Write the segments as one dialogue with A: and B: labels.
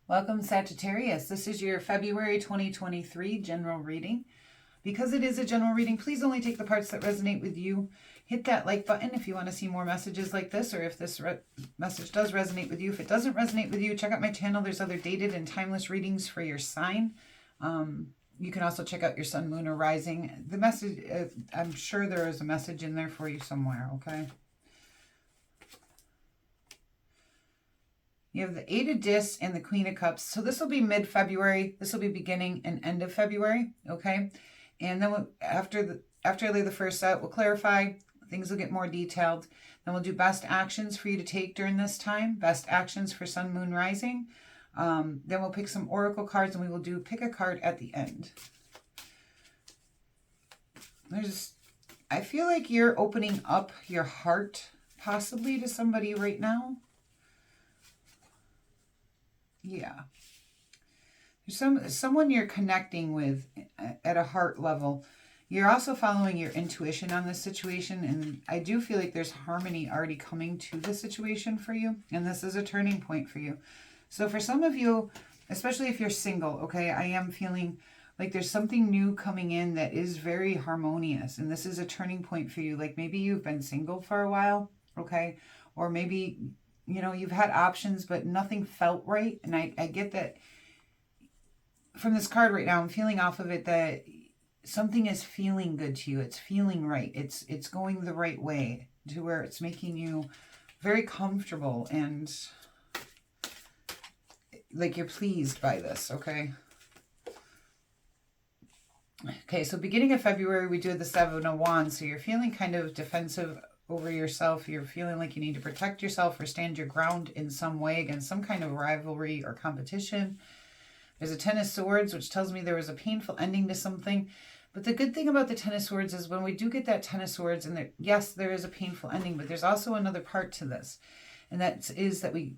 A: Welcome, Sagittarius. This is your February 2023 general reading. Because it is a general reading, please only take the parts that resonate with you. Hit that like button if you want to see more messages like this, or if this message does resonate with you. If it doesn't resonate with you, check out my channel. There's other dated and timeless readings for your sign. You can also check out your sun, moon, or rising. The message, I'm sure there is a message in there for you somewhere, okay? You have the Eight of Discs and the Queen of Cups. So this will be mid-February. This will be beginning and end of February, okay? And then after I lay the first out, we'll clarify. Things will get more detailed. Then we'll do best actions for you to take during this time. Best actions for sun, moon, rising. Then we'll pick some oracle cards, and we will do pick a card at the end. I feel like you're opening up your heart possibly to somebody right now. Yeah. There's someone you're connecting with at a heart level. You're also following your intuition on this situation, and I do feel like there's harmony already coming to the situation for you, and this is a turning point for you. So for some of you, especially if you're single, okay, I am feeling like there's something new coming in that is very harmonious, and this is a turning point for you. Like maybe you've been single for a while, okay, or maybe, you know, you've had options, but nothing felt right, and I get that from this card right now. I'm feeling off of it that something is feeling good to you. It's feeling right. It's going the right way to where it's making you very comfortable and like you're pleased by this, okay? Okay, so beginning of February, we do the Seven of Wands. So you're feeling kind of defensive over yourself. You're feeling like you need to protect yourself or stand your ground in some way against some kind of rivalry or competition. There's a Ten of Swords, which tells me there was a painful ending to something. But the good thing about the Ten of Swords is when we do get that Ten of Swords, and yes, there is a painful ending, but there's also another part to this. And that is that we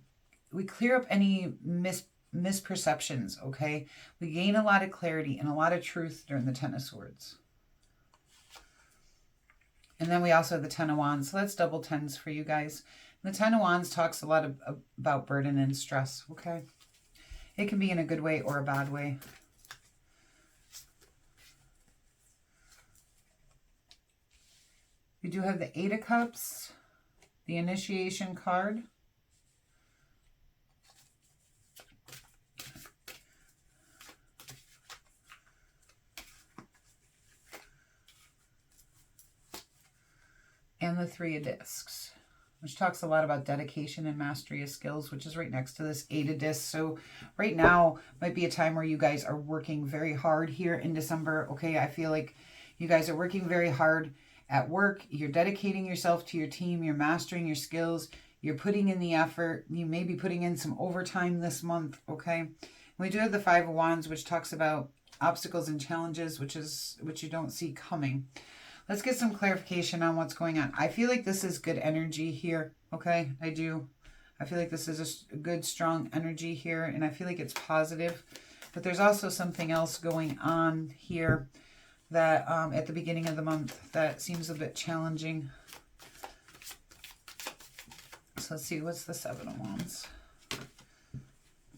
A: clear up any misperceptions, okay? We gain a lot of clarity and a lot of truth during the Ten of Swords. And then we also have the Ten of Wands. So that's double tens for you guys. And the Ten of Wands talks a lot about burden and stress, okay? It can be in a good way or a bad way. We do have the Eight of Cups, the Initiation card. And the Three of Discs, which talks a lot about dedication and mastery of skills, which is right next to this Eight of Discs. So right now might be a time where you guys are working very hard here in December. Okay, I feel like you guys are working very hard at work. You're dedicating yourself to your team. You're mastering your skills. You're putting in the effort. You may be putting in some overtime this month, okay? We do have the Five of Wands, which talks about obstacles and challenges, which you don't see coming. Let's get some clarification on what's going on. I feel like this is good energy here, okay? I do. I feel like this is a good, strong energy here, and I feel like it's positive. But there's also something else going on here that at the beginning of the month that seems a bit challenging. So let's see, what's the Seven of Wands?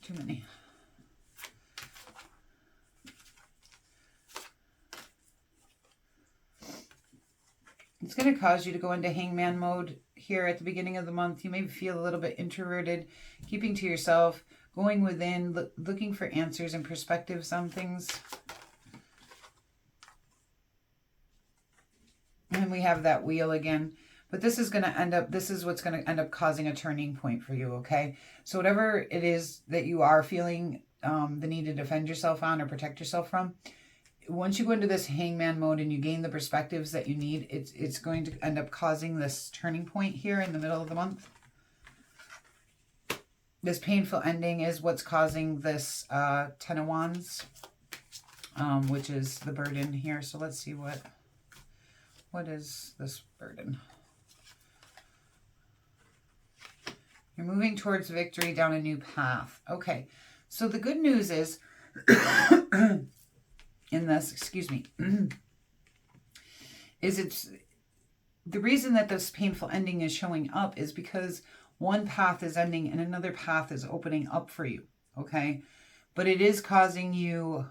A: Too many. It's going to cause you to go into hangman mode here at the beginning of the month. You may feel a little bit introverted, keeping to yourself, going within, looking for answers and perspectives on things. And we have that wheel again. But this is going to end up, this is what's going to end up causing a turning point for you, okay? So whatever it is that you are feeling the need to defend yourself on or protect yourself from, once you go into this hangman mode and you gain the perspectives that you need, it's going to end up causing this turning point here in the middle of the month. This painful ending is what's causing this Ten of Wands, which is the burden here. So let's see what is this burden. You're moving towards victory down a new path. Okay, so the good news is in this, excuse me, is it's the reason that this painful ending is showing up is because one path is ending and another path is opening up for you. okay? But it is causing you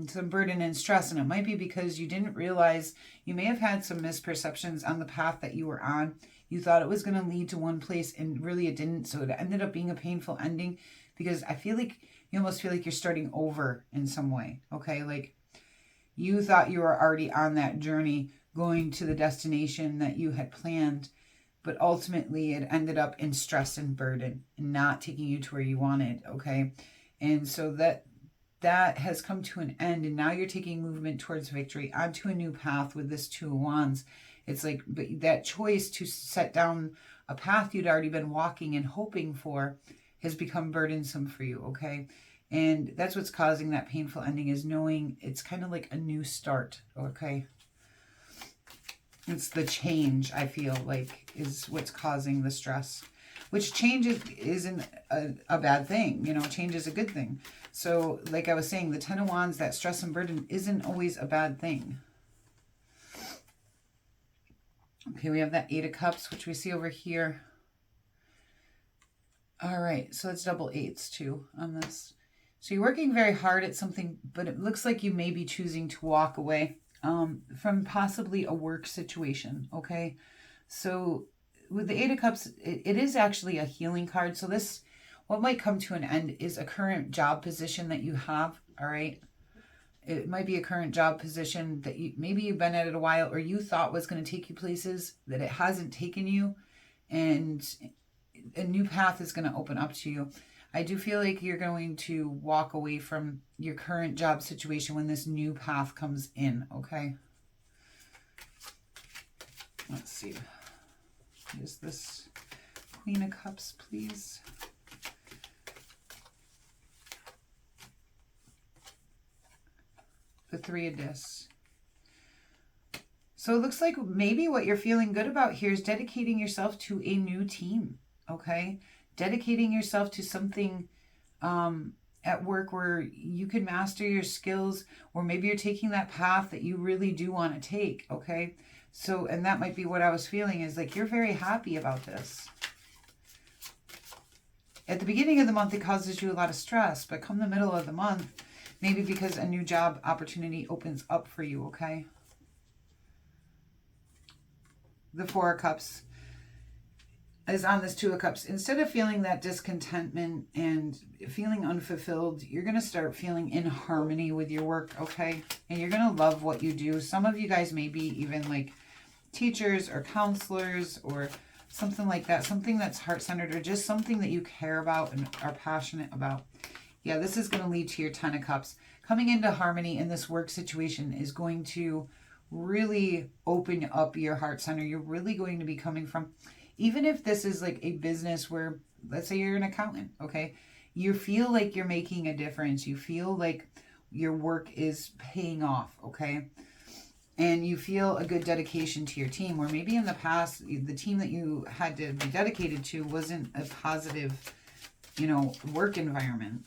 A: some burden and stress, and it might be because you didn't realize, you may have had some misperceptions on the path that you were on. You thought it was going to lead to one place, and really it didn't, so it ended up being a painful ending, because I feel like you almost feel like you're starting over in some way, okay? Like you thought you were already on that journey going to the destination that you had planned, but ultimately it ended up in stress and burden and not taking you to where you wanted, okay? And so that has come to an end, and now you're taking movement towards victory onto a new path with this Two of Wands. It's like, but that choice to set down a path you'd already been walking and hoping for has become burdensome for you, okay? And that's what's causing that painful ending, is knowing it's kind of like a new start, okay? It's the change, I feel like, is what's causing the stress. Which change isn't a bad thing. You know, change is a good thing. So, like I was saying, the Ten of Wands, that stress and burden isn't always a bad thing. Okay, we have that Eight of Cups, which we see over here. All right, so it's double eights too on this. So you're working very hard at something, but it looks like you may be choosing to walk away from possibly a work situation, okay? So with the Eight of Cups, it is actually a healing card. So this, what might come to an end is a current job position that you have, all right? It might be a current job position that maybe you've been at it a while, or you thought was going to take you places that it hasn't taken you, and a new path is going to open up to you. I do feel like you're going to walk away from your current job situation when this new path comes in, okay? Let's see. Is this Queen of Cups, please? The Three of Discs. So it looks like maybe what you're feeling good about here is dedicating yourself to a new team, okay? Dedicating yourself to something at work where you can master your skills, or maybe you're taking that path that you really do want to take, okay? So, and that might be what I was feeling, is like you're very happy about this. At the beginning of the month, it causes you a lot of stress, but come the middle of the month, maybe because a new job opportunity opens up for you, okay? The Four of Cups is on this Two of Cups. Instead of feeling that discontentment and feeling unfulfilled, you're going to start feeling in harmony with your work, okay? And you're going to love what you do. Some of you guys may be even like teachers or counselors or something like that. Something that's heart-centered, or just something that you care about and are passionate about. Yeah, this is going to lead to your Ten of Cups. Coming into harmony in this work situation is going to really open up your heart center. You're really going to be coming from, even if this is like a business where, let's say you're an accountant, okay? You feel like you're making a difference. You feel like your work is paying off, okay? And you feel a good dedication to your team, where maybe in the past, the team that you had to be dedicated to wasn't a positive, you know, work environment.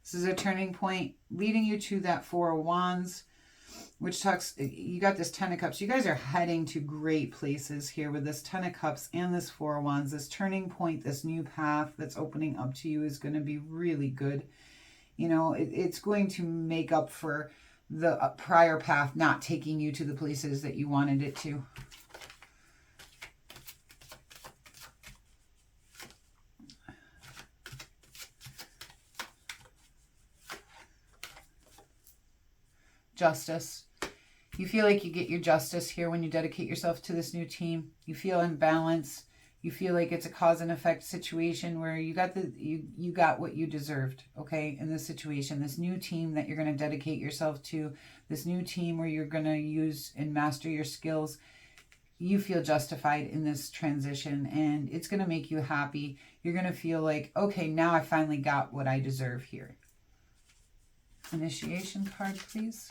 A: This is a turning point leading you to that Four of Wands, which talks, you got this Ten of Cups. You guys are heading to great places here with this Ten of Cups and this Four of Wands. This turning point, this new path that's opening up to you is going to be really good. You know, it's going to make up for the prior path not taking you to the places that you wanted it to. Justice. You feel like you get your justice here when you dedicate yourself to this new team. You feel in balance. You feel like it's a cause and effect situation where you got you got what you deserved, okay, in this situation. This new team that you're going to dedicate yourself to, this new team where you're going to use and master your skills, you feel justified in this transition, and it's going to make you happy. You're going to feel like, okay, now I finally got what I deserve here. Initiation card, please.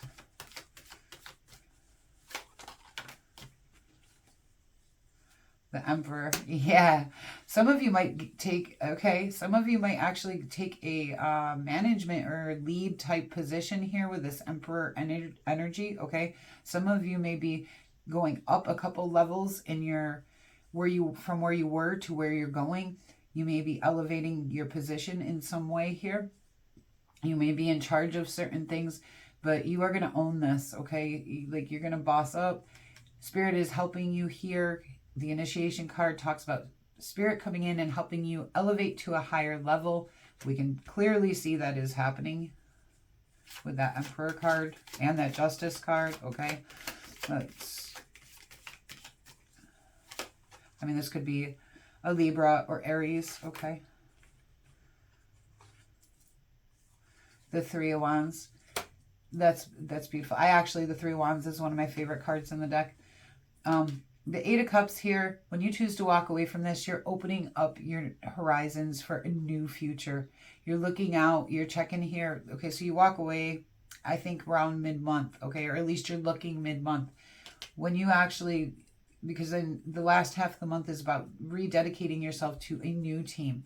A: The Emperor. Yeah. Some of you might take, okay, some of you might actually take a management or lead type position here with this Emperor energy, okay? Some of you may be going up a couple levels in your from where you were to where you're going. You may be elevating your position in some way here. You may be in charge of certain things, but you are going to own this, okay? Like, you're going to boss up. Spirit is helping you here. The initiation card talks about Spirit coming in and helping you elevate to a higher level. We can clearly see that is happening with that Emperor card and that Justice card, okay? I mean, this could be a Libra or Aries, okay? The Three of Wands. That's beautiful. The Three of Wands is one of my favorite cards in the deck. The Eight of Cups here, when you choose to walk away from this, you're opening up your horizons for a new future. You're looking out, you're checking here. Okay, so you walk away, I think, around mid-month, okay? Or at least you're looking mid-month. When you actually, because then the last half of the month is about rededicating yourself to a new team.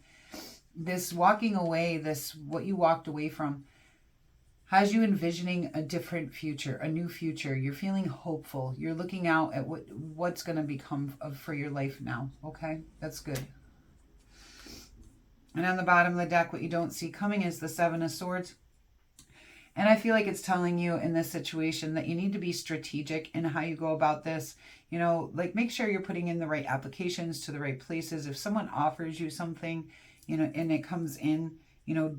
A: This walking away, what you walked away from, has you envisioning a different future, a new future. You're feeling hopeful. You're looking out at what's going to become for your life now, okay? That's good. And on the bottom of the deck, what you don't see coming is the Seven of Swords. And I feel like it's telling you in this situation that you need to be strategic in how you go about this. You know, like, make sure you're putting in the right applications to the right places. If someone offers you something, you know, and it comes in, you know,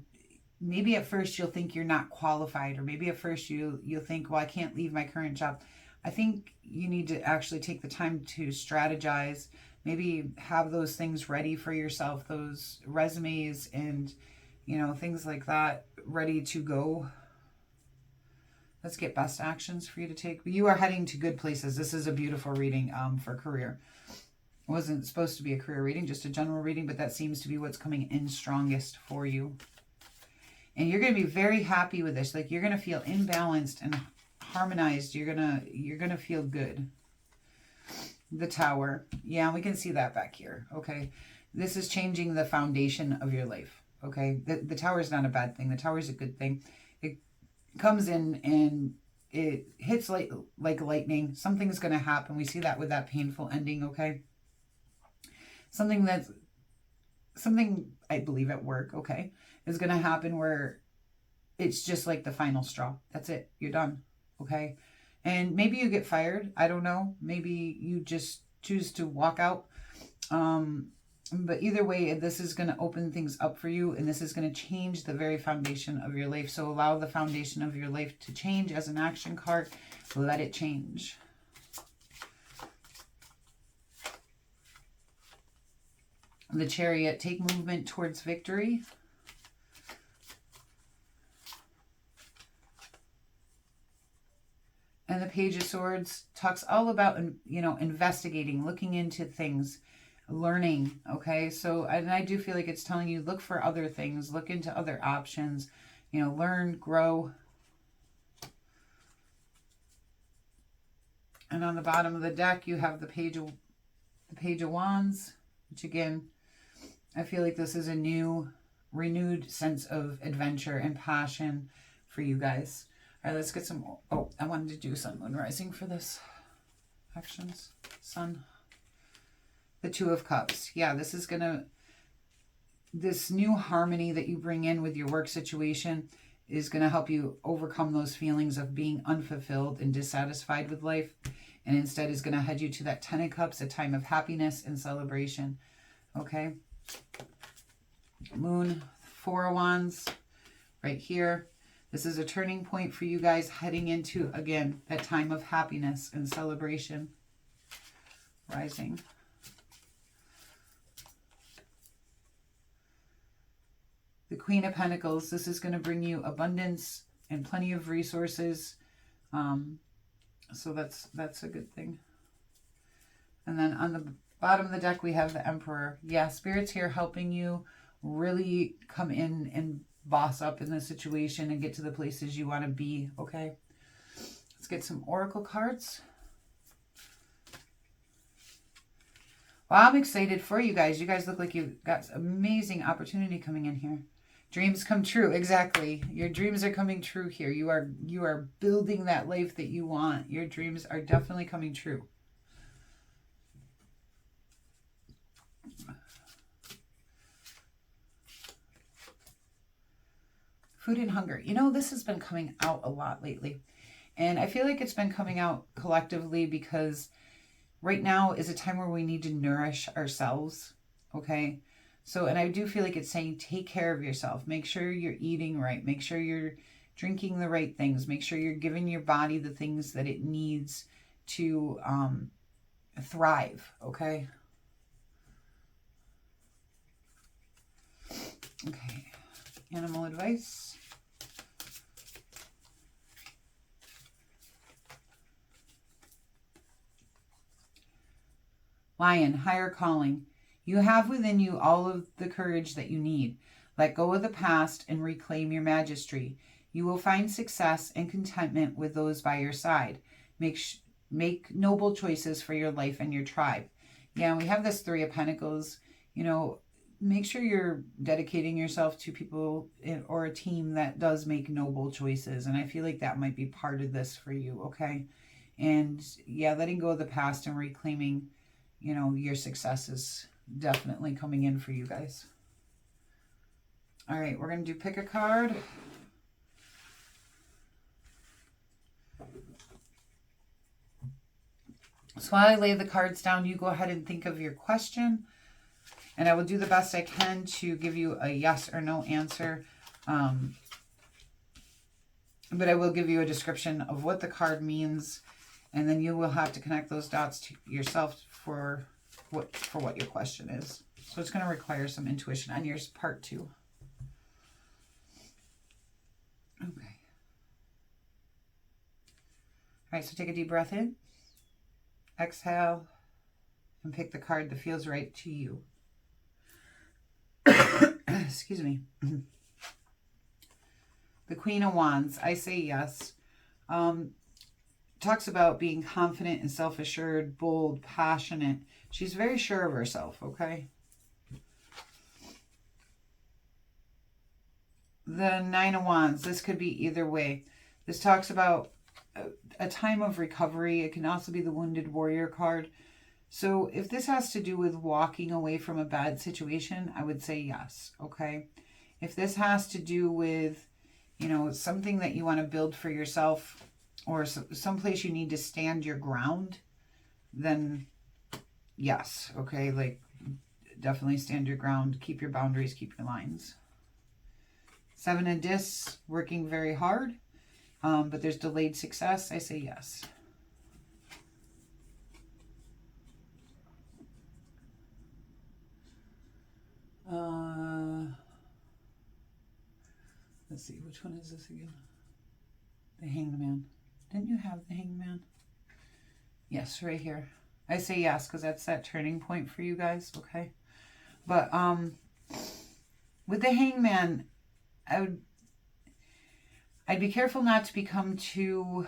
A: maybe at first you'll think you're not qualified, or maybe at first you'll think, well, I can't leave my current job. I think you need to actually take the time to strategize, maybe have those things ready for yourself, those resumes and, you know, things like that ready to go. Let's get best actions for you to take. You are heading to good places. This is a beautiful reading for career. It wasn't supposed to be a career reading, just a general reading, but that seems to be what's coming in strongest for you. And you're going to be very happy with this. Like, you're going to feel imbalanced and harmonized. You're going to feel good. The Tower. Yeah, we can see that back here. Okay. This is changing the foundation of your life. Okay. The Tower is not a bad thing. The Tower is a good thing. It comes in and it hits like lightning. Something's going to happen. We see that with that painful ending. Okay. Something I believe at work, okay, is going to happen where it's just like the final straw. That's it. You're done, okay? And maybe you get fired. I don't know. Maybe you just choose to walk out. But either way, this is going to open things up for you, and this is going to change the very foundation of your life. So allow the foundation of your life to change as an action card. Let it change. The Chariot, take movement towards victory. And the Page of Swords talks all about, you know, investigating, looking into things, learning, okay? So, and I do feel like it's telling you, look for other things, look into other options, you know, learn, grow. And on the bottom of the deck, you have the Page of Wands, which again, I feel like this is a new, renewed sense of adventure and passion for you guys. All right, let's get some... Oh, I wanted to do Sun, Moon, Rising for this. Actions. Sun. The Two of Cups. Yeah, this is going to... This new harmony that you bring in with your work situation is going to help you overcome those feelings of being unfulfilled and dissatisfied with life. And instead is going to head you to that Ten of Cups, a time of happiness and celebration. Okay? Moon, Four of Wands, right here. This is a turning point for you guys heading into, again, that time of happiness and celebration. Rising. The Queen of Pentacles. This is going to bring you abundance and plenty of resources. So that's a good thing. And then on the bottom of the deck, we have the Emperor. Yeah, Spirit's here helping you really come in and boss up in the situation and get to the places you want to be, okay? Let's get some Oracle cards. Well, I'm excited for you guys. You guys look like you've got amazing opportunity coming in here. Dreams come true. Exactly. Your dreams are coming true here. You are building that life that you want. Your dreams are definitely coming true. Food and hunger. You know, this has been coming out a lot lately. And I feel like it's been coming out collectively because right now is a time where we need to nourish ourselves. Okay. So, and I do feel like it's saying take care of yourself. Make sure you're eating right. Make sure you're drinking the right things. Make sure you're giving your body the things that it needs to thrive. Okay. Okay. Animal advice. Lion, higher calling. You have within you all of the courage that you need. Let go of the past and reclaim your majesty. You will find success and contentment with those by your side. Make noble choices for your life and your tribe. Yeah, we have this Three of Pentacles. You know, make sure you're dedicating yourself to people or a team that does make noble choices. And I feel like that might be part of this for you, okay? And yeah, letting go of the past and reclaiming, you know, your success is definitely coming in for you guys. All right, we're going to do pick a card. So while I lay the cards down, you go ahead and think of your question. And I will do the best I can to give you a yes or no answer. But I will give you a description of what the card means. And then you will have to connect those dots to yourself for what your question is. So it's going to require some intuition on your part too. Okay. All right, so take a deep breath in. Exhale. And pick the card that feels right to you. Excuse me. The Queen of Wands. I say yes. Talks about being confident and self-assured, bold, passionate. She's very sure of herself, okay? The Nine of Wands. This could be either way. This talks about a time of recovery. It can also be the Wounded Warrior card. So if this has to do with walking away from a bad situation, I would say yes, okay? If this has to do with, you know, something that you want to build for yourself or someplace you need to stand your ground, then yes, okay? Like, definitely stand your ground, keep your boundaries, keep your lines. Seven of Discs, working very hard, but there's delayed success. I say yes. Let's see, which one is this again? The Hanged Man. Didn't you have the Hanged Man? Yes, right here. I say yes, because that's that turning point for you guys, okay? But with the Hanged Man, I'd be careful not to become too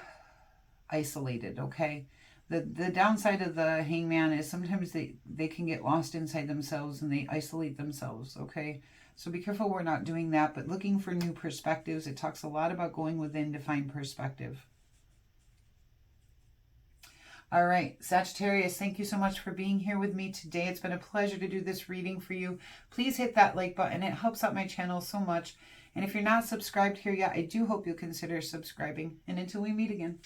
A: isolated, okay? The downside of the hangman is sometimes they can get lost inside themselves and they isolate themselves, okay? So be careful we're not doing that, but looking for new perspectives. It talks a lot about going within to find perspective. All right, Sagittarius, thank you so much for being here with me today. It's been a pleasure to do this reading for you. Please hit that like button. It helps out my channel so much. And if you're not subscribed here yet, I do hope you'll consider subscribing. And until we meet again.